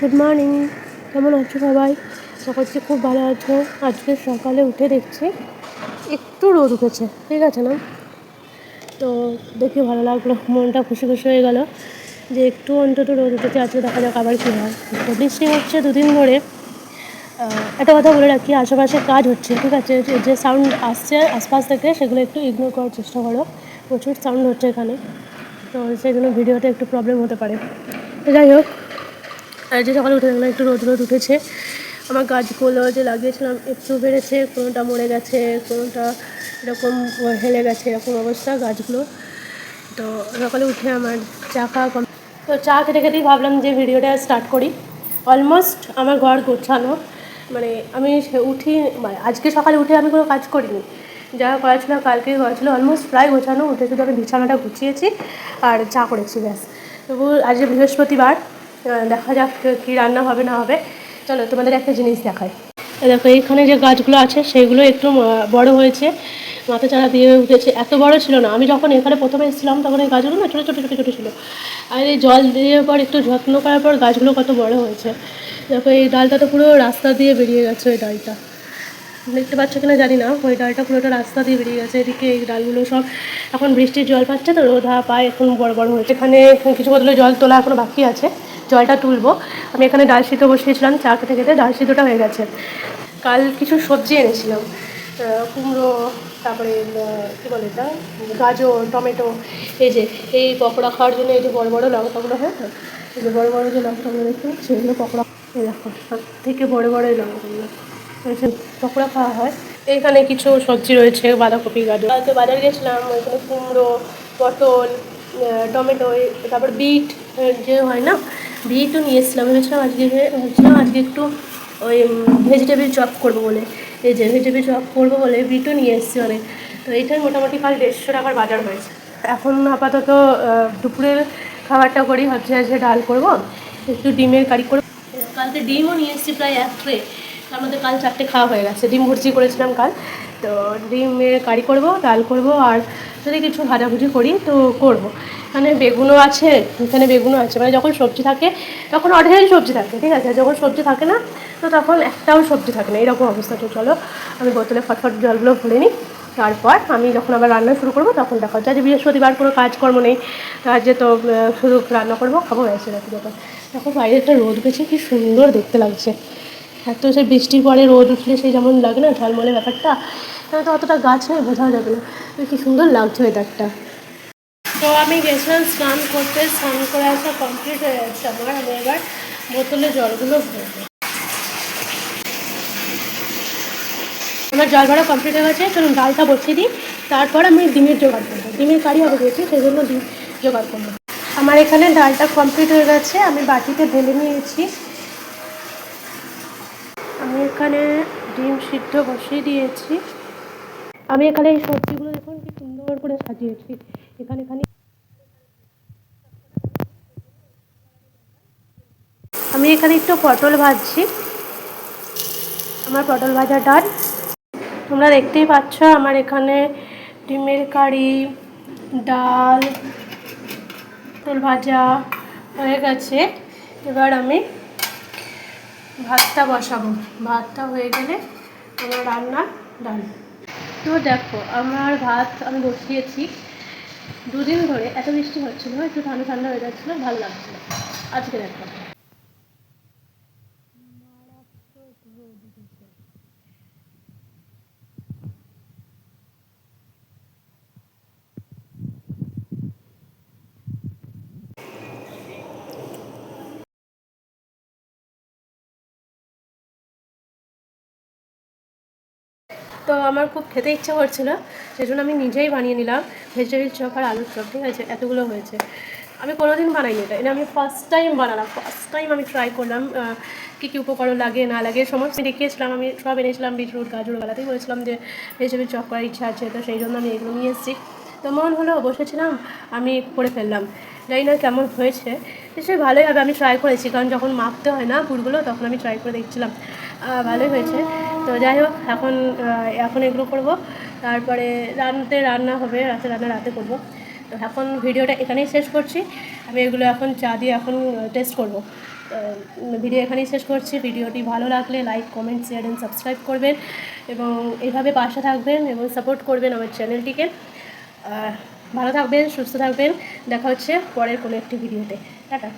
Good morning, কেমন আছো সবাই? আশা করছি খুব ভালো আছো। আজকে সকালে উঠে দেখছি একটু রোদ উঠেছে, ঠিক আছে না? তো দেখে ভালো লাগলো, মনটা খুশি খুশি হয়ে গেল যে একটু অন্তত রোদ উঠেছে। আজকে দেখা যাক আবার কী হয়। তো বৃষ্টি হচ্ছে দুদিন ধরে। একটা কথা বলে রাখি, আশেপাশে কাজ হচ্ছে, ঠিক আছে? যে সাউন্ড আসছে আশপাশ থেকে সেগুলো একটু ইগনোর করার চেষ্টা করো। প্রচুর সাউন্ড হচ্ছে এখানে, তো সেই জন্য ভিডিওতে একটু প্রবলেম হতে পারে। তো যাই হোক, আর যে সকালে উঠে দেখলাম একটু রোদ রোদ উঠেছে। আমার গাছগুলো যে লাগিয়েছিলাম একটু বেড়েছে, কোনোটা মরে গেছে, কোনোটা এরকম হেলে গেছে, এরকম অবস্থা গাছগুলো। তো সকালে উঠে আমার চা খাওয়া কম। তো চা খেতে খেতেই ভাবলাম যে ভিডিওটা স্টার্ট করি। অলমোস্ট আমার ঘর গোছানো, মানে আমি উঠি, মানে আজকে সকালে উঠে আমি কোনো কাজ করিনি, যা করা ছিল কালকেই করা ছিল। অলমোস্ট প্রায় গোছানো, উঠে শুধু আমি বিছানাটা গুছিয়েছি আর চা করেছি, ব্যাস। তবু আজকে বৃহস্পতিবার, দেখা যাক কী রান্না হবে না হবে। চলো তোমাদের একটা জিনিস দেখাই। দেখো এইখানে যে গাছগুলো আছে সেগুলো একটু বড় হয়েছে, মাথা চারা দিয়ে উঠেছে। এত বড় ছিল না, আমি যখন এখানে প্রথমে এসেছিলাম তখন এই গাছগুলো না ছোটো ছোটো ছোটো ছোটো ছিল। আর এই জল দেওয়ার পর একটু যত্ন করার পর গাছগুলো কত বড় হয়েছে। দেখো এই ডালটা তো পুরো রাস্তা দিয়ে বেরিয়ে গেছে, ওই ডালটা দেখতে পাচ্ছ কিনা জানি না, ওই ডালটা পুরোটা রাস্তা দিয়ে বেরিয়ে গেছে। এদিকে এই ডালগুলো সব এখন বৃষ্টির জল পাচ্ছে তো, রোদ হাওয়া পায়, এখন বড় বড় হয়েছে। এখানে কিছু বদলে জল তোলা এখনো বাকি আছে, জলটা তুলবো। আমি এখানে ডাল সিদ্ধ বসিয়েছিলাম, চা খেতে খেতে ডাল সিদ্ধটা হয়ে গেছে। কাল কিছু সবজি এনেছিলাম, কুমড়ো, তারপরে কী বলে এটা, গাজর, টমেটো। এই পকোড়া খাওয়ার জন্য এই যে বড়ো বড়ো লঙ্কাগুলো হয় না, এই যে বড়ো বড়ো যে লঙ্কাগুলো দেখতে সেগুলো পকোড়া, এই দেখো সব থেকে বড়ো বড়ো এই লঙ্কাগুলো পকোড়া খাওয়া হয়। এইখানে কিছু সবজি রয়েছে, বাঁধাকপি, গাজর। কালকে বাজার গেছিলাম, ওইখানে কুমড়ো, পটল, টমেটো, তারপর বিট যে হয় না, বিটও নিয়ে এসেছিলাম। ভাবছিলাম আজকে একটু ওই ভেজিটেবিল চপ করবো বলে, এই যে ভেজিটেবিল চপ করবো বলে বিটও নিয়ে এসেছি অনেক। তো এইটাই মোটামুটি কাল 150 টাকার বাজার হয়েছে। এখন আপাতত দুপুরের খাবারটা করি, ভাবছি আজকে ডাল করবো, একটু ডিমের কারি করবো। কালকে ডিমও নিয়ে এসেছি প্রায় 1 ট্রে, তার মধ্যে কাল 4টে খাওয়া হয়ে গেছে। ডিম ভুর্জি করেছিলাম কাল, তো ডিমের কারি করব, ডাল করব, আর যদি কিছু ভাজাভুজি করি তো করব। এখানে বেগুনও আছে, মানে যখন সবজি থাকে তখন অঢেল সবজি থাকে, ঠিক আছে? যখন সবজি থাকে না তো তখন একটাও সবজি থাকে না, এরকম অবস্থা। তো চলো আমি বোতলে ফটফট জলগুলো ভরে নিই, তারপর আমি যখন আবার রান্না শুরু করবো তখন দেখা হচ্ছে। আজ বৃহস্পতিবার, কোনো কাজকর্ম নেই, আজকে তো শুধু রান্না করবো, খাবো, এসে রাখি ব্যাপার। দেখো বাইরে একটা রোদ উঠেছে, কি সুন্দর দেখতে লাগছে। এত সেই বৃষ্টির পরে রোদ উঠলে সেই যেমন লাগে না ঝলমলে ব্যাপারটা, তাহলে তো অতটা গাছ নেই, বোঝা যাবে না। কি সুন্দর লাগছে ওয়েদারটা। তো আমি গেছিলাম স্নান করতে, স্নান করে আসা কমপ্লিট হয়ে যাচ্ছে আমার। আমি এবার বোতলে জলগুলো ভরবো। আমার জল ভরা কমপ্লিট হয়ে গেছে, চলুন ডালটা বসিয়ে দিই, তারপর আমি ডিমের জোগাড় করবো। ডিমের কারি হবে দিয়েছি, সেই জন্য ডিম জোগাড় করবো। আমার এখানে ডালটা কমপ্লিট হয়ে গেছে, আমি বাটিতে ঢেলে নিয়েছি। আমি এখানে ডিম সিদ্ধ বসিয়ে দিয়েছি। আমি এখানে এই সবজিগুলো দেখুন কি সুন্দর করে সাজিয়েছি। এখানে আমি এখানে একটু পটল ভাজছি, আমার পটল ভাজা ডাল। তোমরা দেখতেই পাচ্ছ আমার এখানে ডিমের কারি, ডাল, পটল ভাজা হয়ে গেছে। এবার আমি ভাতটা বসাবো, ভাতটা হয়ে গেলে আমার রান্না ডাল। তো দেখো আমার ভাত আমি বসিয়েছি। দুদিন ধরে এত বৃষ্টি হচ্ছিলো, একটু ঠান্ডা ঠান্ডা হয়ে যাচ্ছিলো, ভালো লাগছিলো। আজকে দেখো তো আমার খুব খেতে ইচ্ছা করছিলো, সেই জন্য আমি নিজেই বানিয়ে নিলাম ভেজিটেবিল চপ আর আলুর চপ, ঠিক আছে? এতগুলো হয়েছে, আমি কোনোদিন বানাইনি এটা, আমি ফার্স্ট টাইম বানালাম, ফার্স্ট টাইম আমি ট্রাই করলাম কী কী উপকরণ লাগে না লাগে সমস্ত দেখিয়েছিলাম। আমি সব এনেছিলাম, বিটরুট, গাজর, বেলাতেই বলেছিলাম যে ভেজিটেবিল চপ করার ইচ্ছা আছে, তো সেই জন্য আমি এগুলো নিয়ে এসেছি। তো মন হলো, বসেছিলাম, আমি করে ফেললাম। জানি না কেমন হয়েছে, নিশ্চয়ই ভালোই হবে। আমি ট্রাই করেছি, কারণ যখন মাপতে হয় না পুরগুলো তখন আমি ট্রাই করে দেখছিলাম, ভালোই হয়েছে। তো যাই হোক, এখন এগুলো করবো, তারপরে রান্না হবে, রান্না রাতে করবো। তো এখন ভিডিওটা এখানেই শেষ করছি। আমি এগুলো এখন চা দিয়ে এখন টেস্ট করবো। ভিডিও এখানেই শেষ করছি। ভিডিওটি ভালো লাগলে like, comment, share and subscribe করবেন এবং এইভাবে পাশে থাকবেন এবং সাপোর্ট করবেন আমার চ্যানেলটিকে। ভালো থাকবেন, সুস্থ থাকবেন। দেখা হচ্ছে পরের কোনো একটি ভিডিওতে। টাটা।